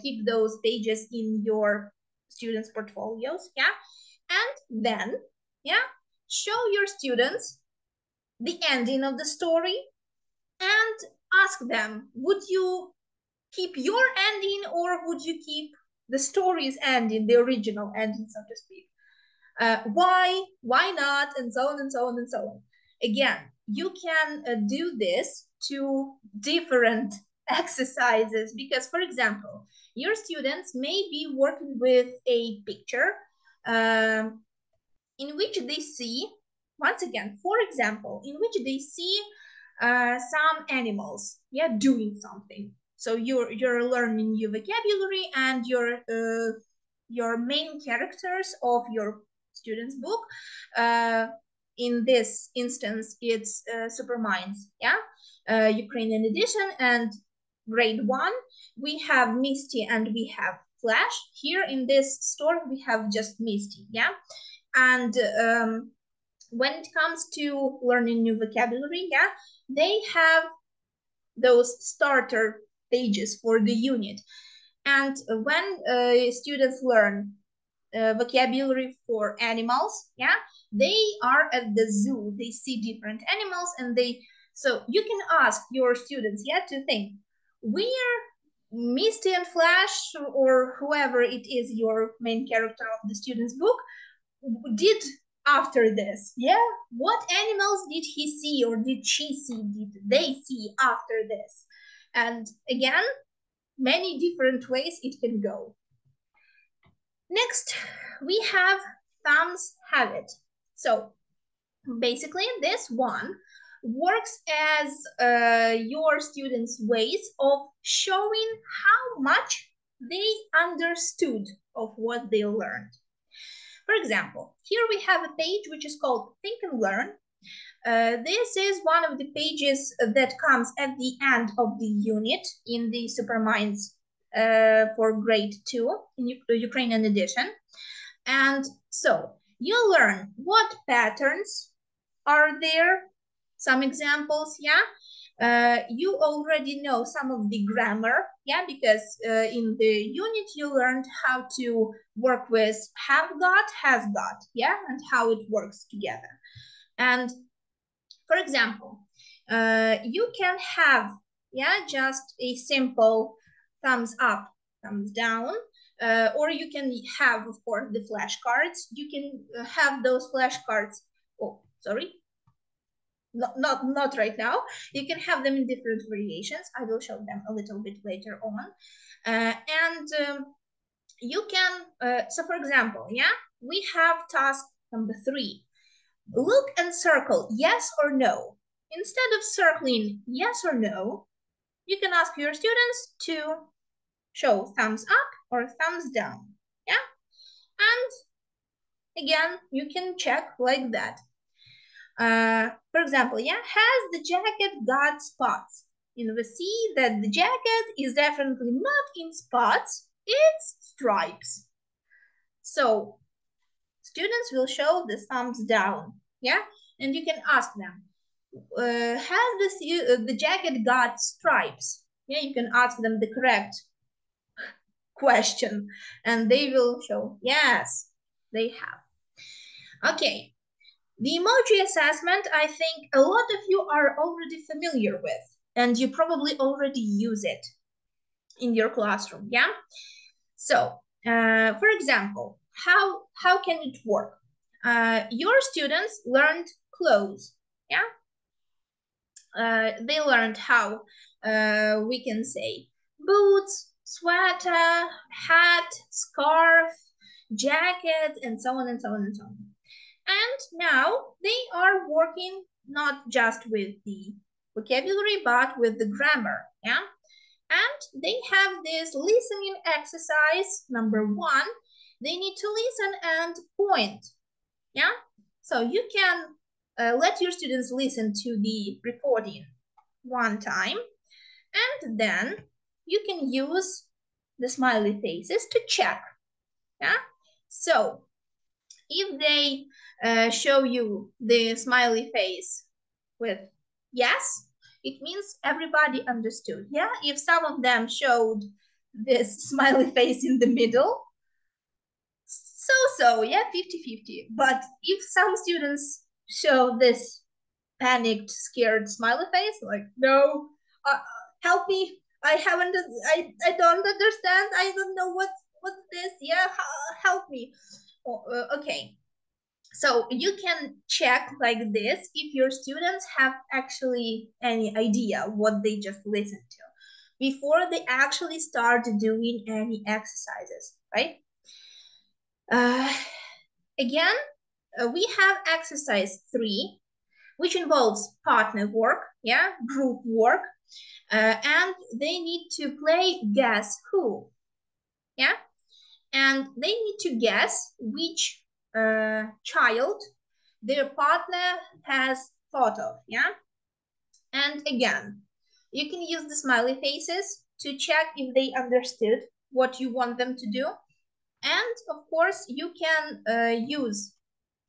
keep those pages in your students' portfolios, yeah. And then, yeah, show your students the ending of the story and ask them, would you keep your ending or would you keep the story's ending, the original ending, so to speak? Why not, and so on and so on and so on. Again, you can do this to different exercises because, for example, your students may be working with a picture in which they see, once again, for example, in which they see some animals, yeah, doing something. So you're learning new vocabulary, and your main characters of your students' book, in this instance, it's Superminds, yeah, Ukrainian edition, and grade 1. We have Misty and we have Flash. Here in this story, we have just Misty, yeah. And when it comes to learning new vocabulary, yeah, they have those starter pages for the unit. And when students learn vocabulary for animals, yeah, they are at the zoo, they see different animals, and so you can ask your students, yeah, to think where Misty and Flash, or whoever it is, your main character of the student's book, did after this, yeah, what animals did he see or did she see, did they see after this? And again, many different ways it can go. Next, we have thumbs have it. So basically this one works as your students' ways of showing how much they understood of what they learned. For example, here we have a page which is called Think and Learn. This is one of the pages that comes at the end of the unit in the Superminds for grade 2 in Ukrainian edition. And so you learn what patterns are there, some examples, yeah. You already know some of the grammar, yeah, because in the unit you learned how to work with have got, has got, yeah, and how it works together. And for example, you can have, yeah, just a simple thumbs up, thumbs down, or you can have, of course, the flashcards. You can have those flashcards. Oh, sorry. Not right now. You can have them in different variations. I will show them a little bit later on. You can, so for example, yeah, we have task number 3. Look and circle yes or no. Instead of circling yes or no, you can ask your students to show thumbs up or thumbs down, yeah? And again, you can check like that. For example, yeah, has the jacket got spots? You will see that the jacket is definitely not in spots, it's stripes. So students will show the thumbs down, yeah? And you can ask them, has the jacket got stripes? Yeah, you can ask them the correct question, and they will show, yes, they have. Okay. The emoji assessment, I think a lot of you are already familiar with, and you probably already use it in your classroom, yeah? So, for example, how can it work? Your students learned clothes, yeah? They learned how we can say boots, sweater, hat, scarf, jacket, and so on and so on and so on. And now they are working not just with the vocabulary, but with the grammar, yeah? And they have this listening exercise, number 1. They need to listen and point, yeah? So you can let your students listen to the recording 1 time, and then you can use the smiley faces to check, yeah? So if they show you the smiley face with yes, it means everybody understood. Yeah, if some of them showed this smiley face in the middle, so, yeah, 50-50. But if some students show this panicked, scared smiley face, like, no, help me, I don't understand, I don't know what's this, yeah, help me. Okay, so you can check like this if your students have actually any idea what they just listened to before they actually start doing any exercises, right? Again, we have exercise 3, which involves partner work, yeah, group work, and they need to play guess who, yeah, and they need to guess which child their partner has thought of, yeah. And again, you can use the smiley faces to check if they understood what you want them to do. And of course, you can use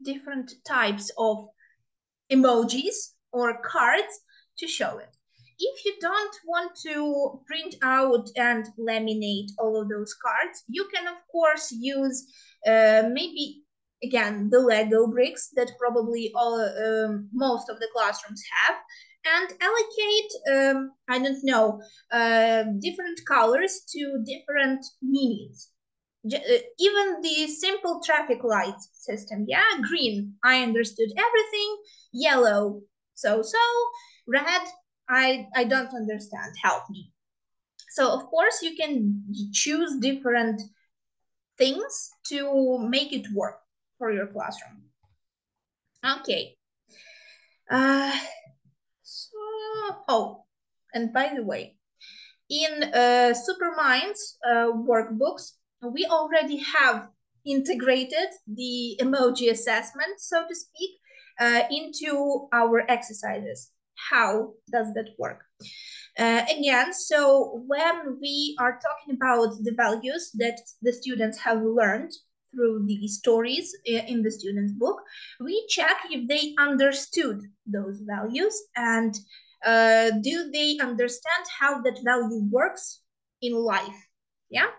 different types of emojis or cards to show it. If you don't want to print out and laminate all of those cards, you can, of course, use maybe, again, the Lego bricks that probably most of the classrooms have, and allocate, I don't know, different colors to different meanings. Even the simple traffic lights system, yeah, green, I understood everything, yellow, so, red, I don't understand, help me. So of course you can choose different things to make it work for your classroom. Okay. Oh, and by the way, in Supermind's workbooks, we already have integrated the emoji assessment, so to speak, into our exercises. How does that work? Again, so when we are talking about the values that the students have learned through the stories in the student's book, we check if they understood those values and do they understand how that value works in life, yeah?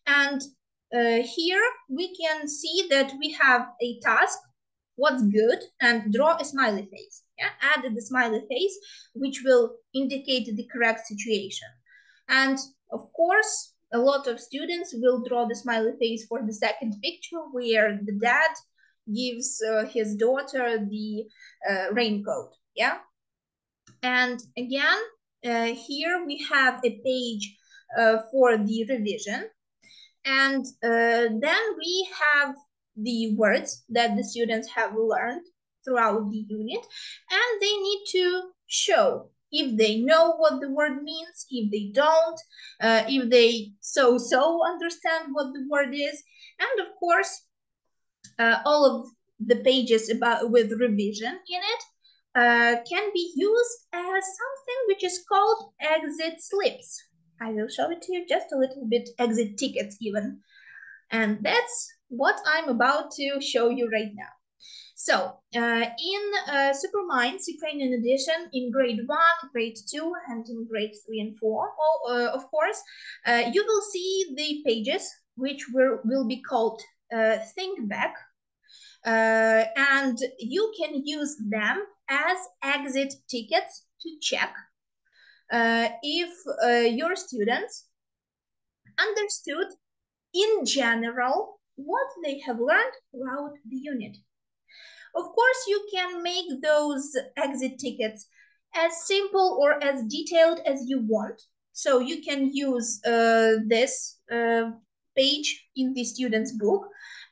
And here we can see that we have a task, what's good, and draw a smiley face, yeah? Add the smiley face, which will indicate the correct situation. And of course, a lot of students will draw the smiley face for the second picture where the dad gives his daughter the raincoat, yeah? And again, here we have a page for the revision. And then we have the words that the students have learned throughout the unit. And they need to show if they know what the word means, if they don't, if they so understand what the word is. And of course, all of the pages with revision in it can be used as something which is called exit slips. I will show it to you just a little bit, exit tickets even. And that's what I'm about to show you right now. So in Supermind's Ukrainian edition in grade 1, grade 2, and in grade 3 and 4, of course, you will see the pages which will be called Think Back. And you can use them as exit tickets to check if your students understood in general what they have learned throughout the unit. Of course, you can make those exit tickets as simple or as detailed as you want. So you can use this page in the student's book,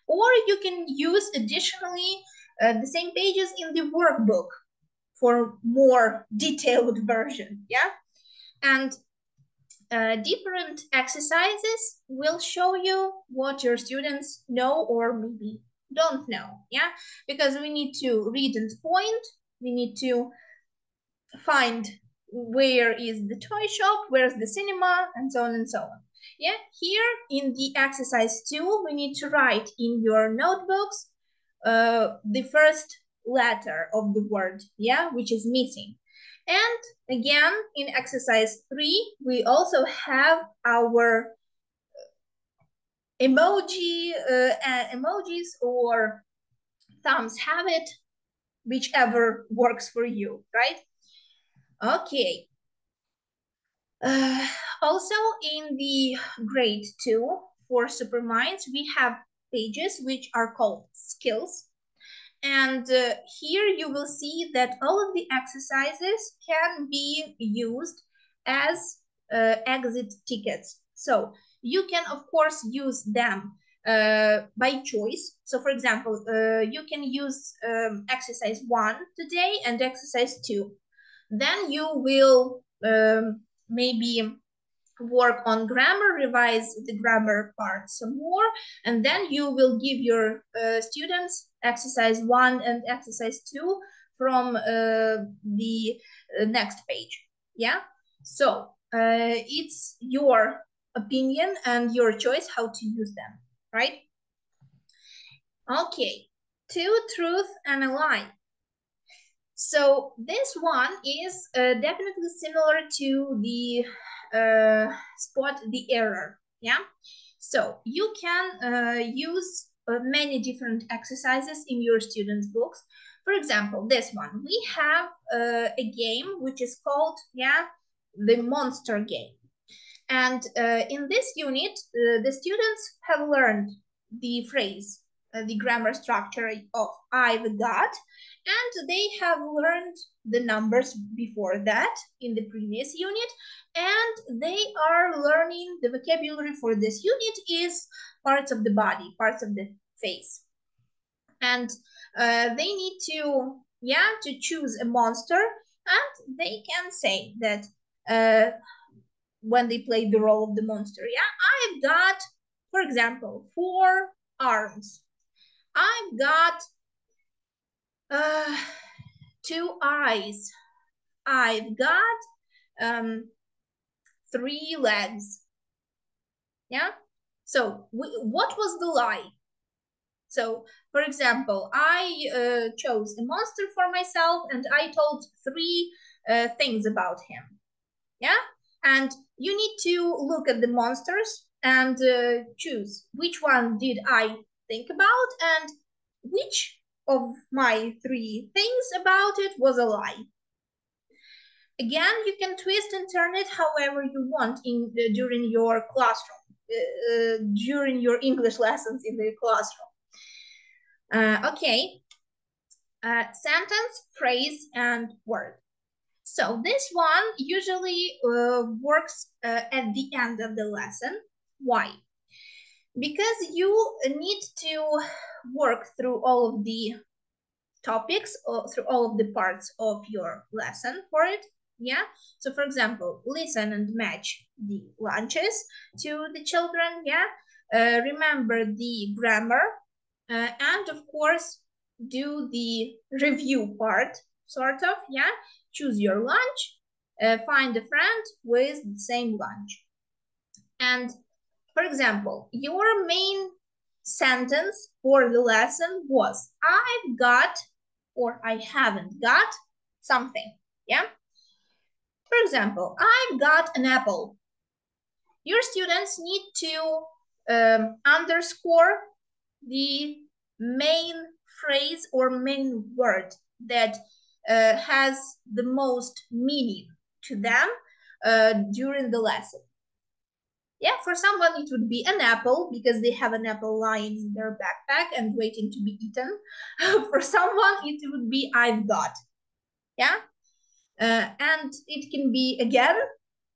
or you can use additionally the same pages in the workbook for more detailed version, yeah? And different exercises will show you what your students know or maybe don't know, yeah? Because we need to read and point, we need to find where is the toy shop, where's the cinema, and so on and so on. Yeah, here in the exercise 2, we need to write in your notebooks the first letter of the word, yeah, which is missing. And again, in exercise 3, we also have our emojis or thumbs have it, whichever works for you, right? Okay. Also in the grade 2 for Superminds, we have pages which are called skills. And here you will see that all of the exercises can be used as exit tickets. So you can, of course, use them by choice. So for example, you can use exercise 1 today and exercise 2. Then you will maybe work on grammar, revise the grammar part some more, and then you will give your students exercise 1 and exercise 2 from the next page. Yeah, so it's your opinion and your choice how to use them, right? Okay, 2 truth and a lie. So this one is definitely similar to the spot the error. Yeah, so you can use many different exercises in your students' books. For example, this one, we have a game which is called, the monster game. And in this unit, the students have learned the phrase, the grammar structure of I've got, and they have learned the numbers before that in the previous unit, and they are learning the vocabulary for this unit is parts of the body, parts of the face. And they need to, to choose a monster, and they can say that when they play the role of the monster, I've got, for example, 4 arms. I've got 2 eyes. I've got 3 legs. Yeah. So what was the lie? So, for example, I chose a monster for myself, and I told 3 things about him. Yeah. And you need to look at the monsters and choose which one did I think about and which of my 3 things about it was a lie. Again, you can twist and turn it however you want during your classroom, during your English lessons in the classroom. Okay, sentence, phrase, and word. So this one usually works at the end of the lesson. Why? Because you need to work through all of the topics, or through all of the parts of your lesson for it. Yeah. So for example, listen and match the lunches to the children. Yeah. Remember the grammar, and of course, do the review part, sort of. Yeah. Choose your lunch, find a friend with the same lunch. And for example, your main sentence for the lesson was, I've got, or I haven't got something. Yeah. For example, I've got an apple. Your students need to underscore the main phrase or main word that has the most meaning to them during the lesson. Yeah, for someone it would be an apple because they have an apple lying in their backpack and waiting to be eaten. For someone it would be I've got. Yeah, and it can be, again,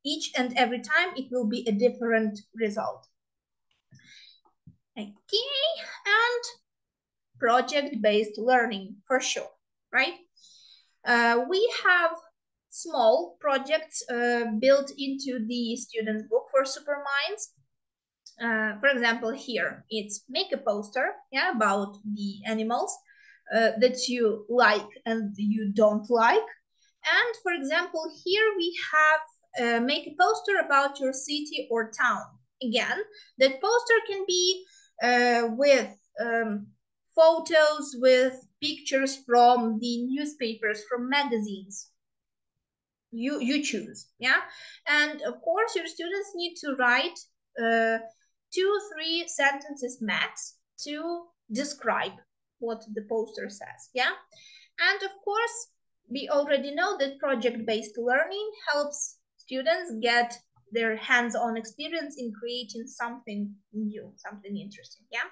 each and every time it will be a different result. Okay, and project-based learning for sure, right? We have small projects built into the student's book for Superminds. For example, here it's make a poster, about the animals that you like and you don't like. And for example, here we have make a poster about your city or town. Again, that poster can be with photos, with pictures from the newspapers, from magazines. you choose, yeah? And of course, your students need to write 2-3 sentences max to describe what the poster says, yeah? And of course, we already know that project-based learning helps students get their hands-on experience in creating something new, something interesting, yeah?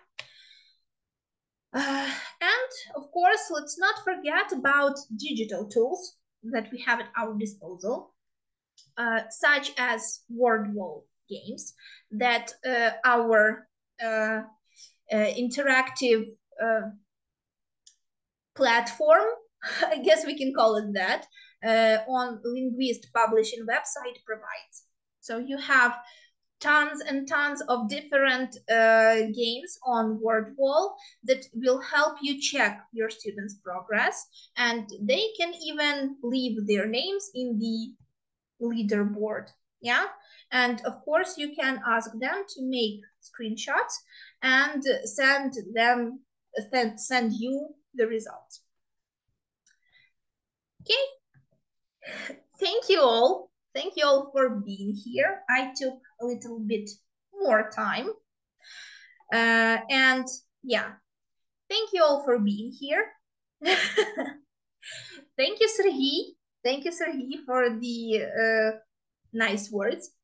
And of course, let's not forget about digital tools that we have at our disposal, such as word wall games that our interactive platform, I guess we can call it that, on Lingvist publishing website provides. So you have tons and tons of different games on word wall that will help you check your students' progress, and they can even leave their names in the leaderboard, yeah? And of course, you can ask them to make screenshots and send you the results. Okay, thank you all. Thank you all for being here. I took a little bit more time. And yeah, thank you all for being here. Thank you, Sergey. Thank you, Sergey, for the nice words.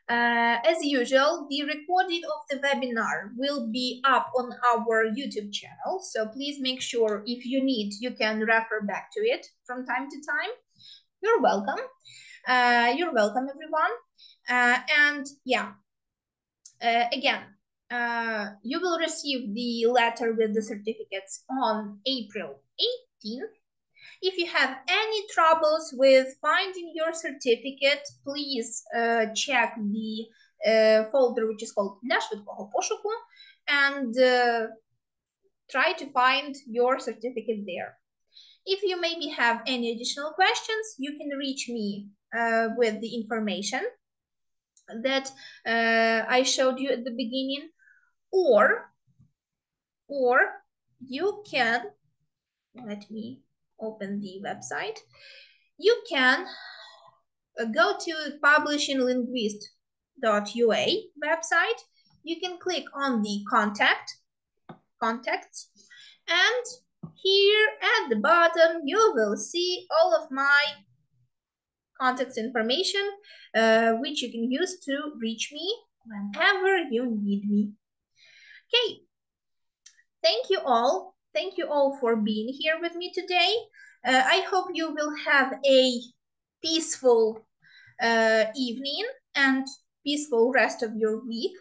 As usual, the recording of the webinar will be up on our YouTube channel. So please make sure if you need, you can refer back to it from time to time. You're welcome. You're welcome, everyone. And yeah, again, you will receive the letter with the certificates on April 18th. If you have any troubles with finding your certificate, please check the folder which is called «Для швидкого пошуку» and try to find your certificate there. If you maybe have any additional questions, you can reach me with the information that I showed you at the beginning, or you can, let me open the website. You can go to publishinglingvist.ua website. You can click on the contacts, and here at the bottom you will see all of my contact information, which you can use to reach me whenever you need me. Okay, thank you all. Thank you all for being here with me today. I hope you will have a peaceful evening and peaceful rest of your week.